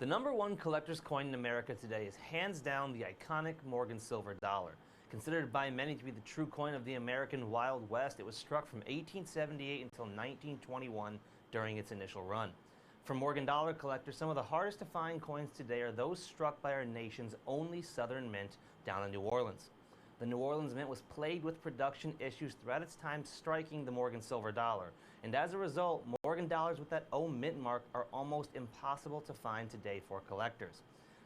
The number one collector's coin in America today is hands down the iconic Morgan silver dollar. Considered by many to be the true coin of the American Wild West, it was struck from 1878 until 1921 during its initial run. For Morgan dollar collectors, some of the hardest to find coins today are those struck by our nation's only Southern mint down in New Orleans. The New Orleans Mint was plagued with production issues throughout its time striking the Morgan silver dollar, and as a result, Morgan dollars with that O mint mark are almost impossible to find today for collectors.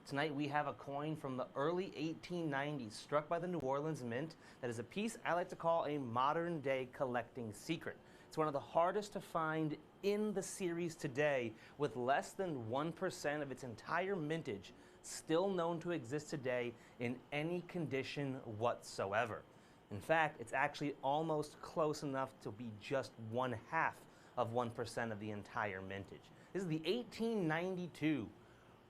Tonight we have a coin from the early 1890s struck by the New Orleans Mint that is a piece I like to call a modern day collecting secret. It's one of the hardest to find in the series today, with less than 1% of its entire mintage still known to exist today in any condition whatsoever. In fact, it's actually almost close enough to be just 1/2 of 1% of the entire mintage. This is the 1892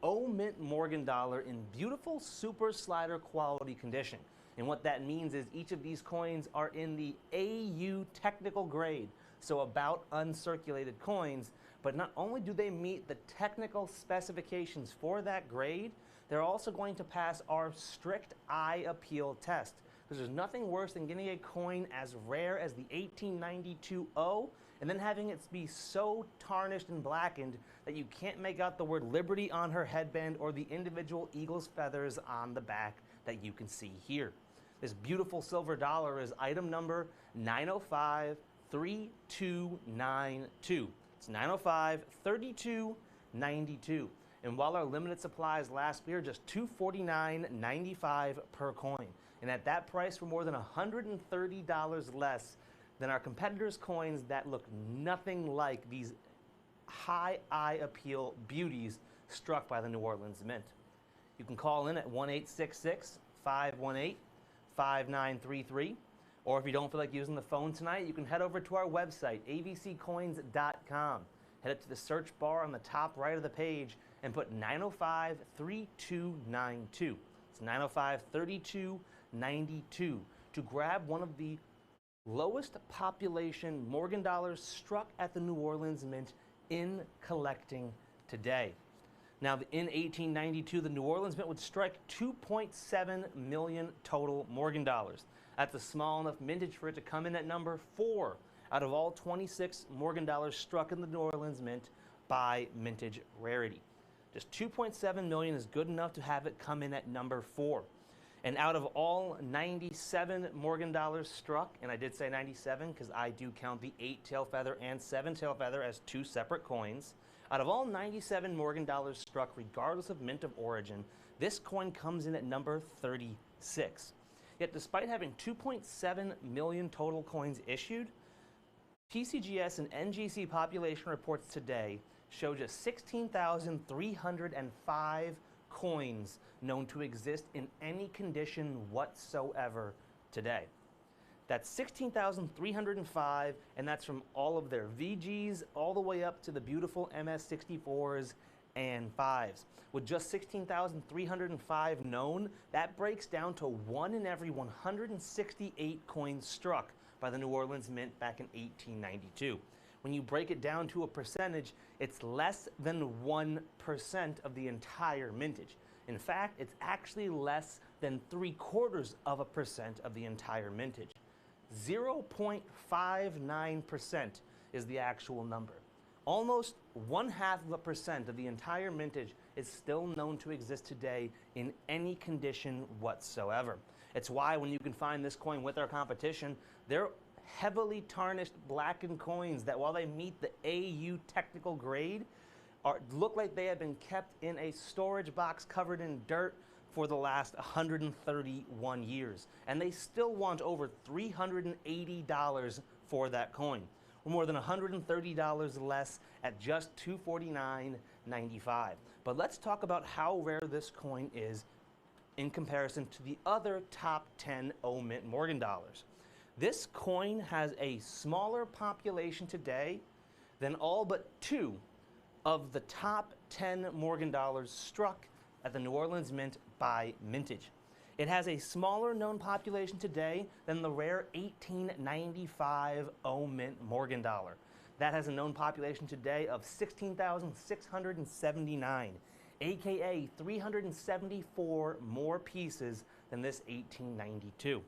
O Mint Morgan dollar in beautiful super slider quality condition. And what that means is each of these coins are in the AU technical grade, so about uncirculated coins, but not only do they meet the technical specifications for that grade, they're also going to pass our strict eye appeal test. Because there's nothing worse than getting a coin as rare as the 1892 O and then having it be so tarnished and blackened that you can't make out the word Liberty on her headband or the individual eagle's feathers on the back that you can see here. This beautiful silver dollar is item number 9053292. It's 9053292. And while our limited supplies last, we are just $249.95 per coin. And at that price, we're more than $130 less than our competitors' coins that look nothing like these high eye appeal beauties struck by the New Orleans Mint. You can call in at 1-866-518-5933. Or if you don't feel like using the phone tonight, you can head over to our website, avccoins.com. Head up to the search bar on the top right of the page and put 9053292. It's 9053292 to grab one of the lowest population Morgan dollars struck at the New Orleans Mint in collecting today. Now, in 1892, the New Orleans Mint would strike 2.7 million total Morgan dollars. That's a small enough mintage for it to come in at number 4 out of all 26 Morgan dollars struck in the New Orleans Mint by mintage rarity. Just 2.7 million is good enough to have it come in at number 4. And out of all 97 Morgan dollars struck, and I did say 97 because I do count the 8 tail feather and 7 tail feather as 2 separate coins. Out of all 97 Morgan dollars struck, regardless of mint of origin, this coin comes in at number 36. Yet despite having 2.7 million total coins issued, PCGS and NGC population reports today show just 16,305 coins known to exist in any condition whatsoever today. That's 16,305, and that's from all of their VGs all the way up to the beautiful MS64s and 5s. With just 16,305 known, that breaks down to 1 in every 168 coins struck by the New Orleans Mint back in 1892. When you break it down to a percentage, it's less than 1% of the entire mintage. In fact, it's actually less than 3/4% of the entire mintage. 0.59% is the actual number. Almost 1/2% of the entire mintage is still known to exist today in any condition whatsoever. It's why when you can find this coin with our competition, they're heavily tarnished blackened coins that, while they meet the AU technical grade, look like they have been kept in a storage box covered in dirt for the last 131 years. And they still want over $380 for that coin. We're more than $130 less at just $249.95. But let's talk about how rare this coin is in comparison to the other top 10 O Mint Morgan dollars. This coin has a smaller population today than all but 2 of the top 10 Morgan dollars struck at the New Orleans Mint by mintage. It has a smaller known population today than the rare 1895 O Mint Morgan dollar. That has a known population today of 16,679. aka 374 more pieces than this 1892.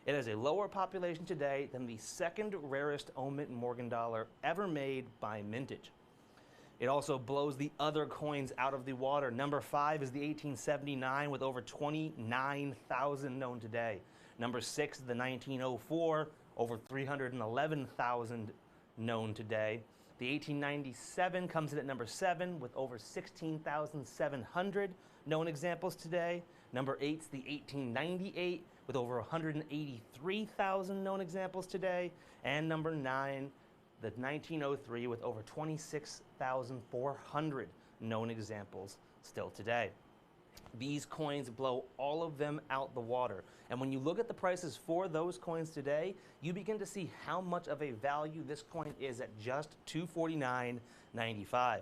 It has a lower population today than the second rarest Oment Morgan dollar ever made by mintage. It also blows the other coins out of the water. Number 5 is the 1879 with over 29,000 known today. Number 6 is the 1904, over 311,000 known today. The 1897 comes in at number 7 with over 16,700 known examples today. Number 8 is the 1898 with over 183,000 known examples today. And number 9, the 1903 with over 26,400 known examples still today. These coins blow all of them out the water. And when you look at the prices for those coins today, you begin to see how much of a value this coin is at just $249.95.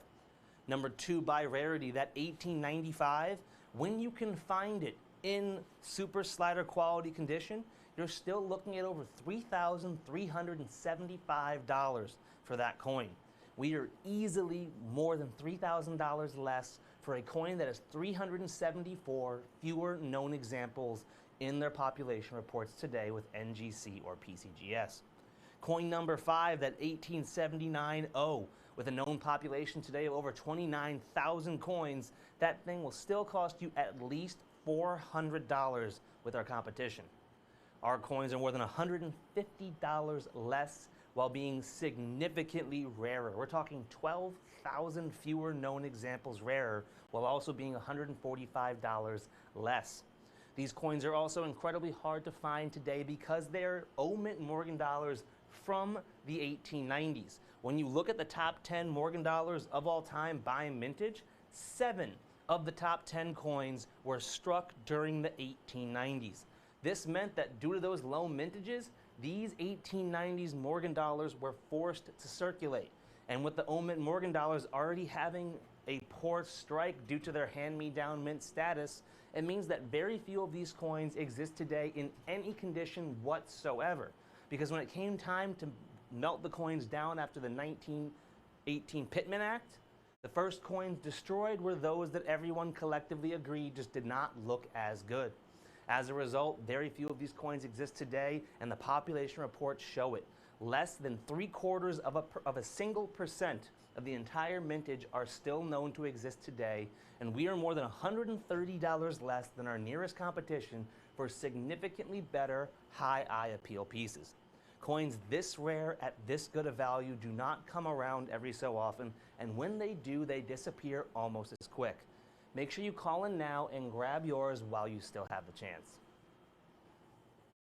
Number 2 by rarity, that 1895, when you can find it in super slider quality condition, you're still looking at over $3,375 for that coin. We are easily more than $3,000 less for a coin that has 374 fewer known examples in their population reports today with NGC or PCGS. Coin number 5, that 1879-0, with a known population today of over 29,000 coins, that thing will still cost you at least $400 with our competition. Our coins are more than $150 less while being significantly rarer. We're talking 12,000 fewer known examples rarer while also being $145 less. These coins are also incredibly hard to find today because they're Oment Morgan dollars from the 1890s. When you look at the top 10 Morgan dollars of all time by mintage, 7 of the top 10 coins were struck during the 1890s. This meant that due to those low mintages, these 1890s Morgan dollars were forced to circulate. And with the Oment Morgan dollars already having a poor strike due to their hand-me-down mint status, it means that very few of these coins exist today in any condition whatsoever. Because when it came time to melt the coins down after the 1918 Pittman Act, the first coins destroyed were those that everyone collectively agreed just did not look as good. As a result, very few of these coins exist today, and the population reports show it. Less than 3/4 of a single percent of the entire mintage are still known to exist today, and we are more than $130 less than our nearest competition for significantly better high eye appeal pieces. Coins this rare at this good a value do not come around every so often, and when they do, they disappear almost as quick. Make sure you call in now and grab yours while you still have the chance.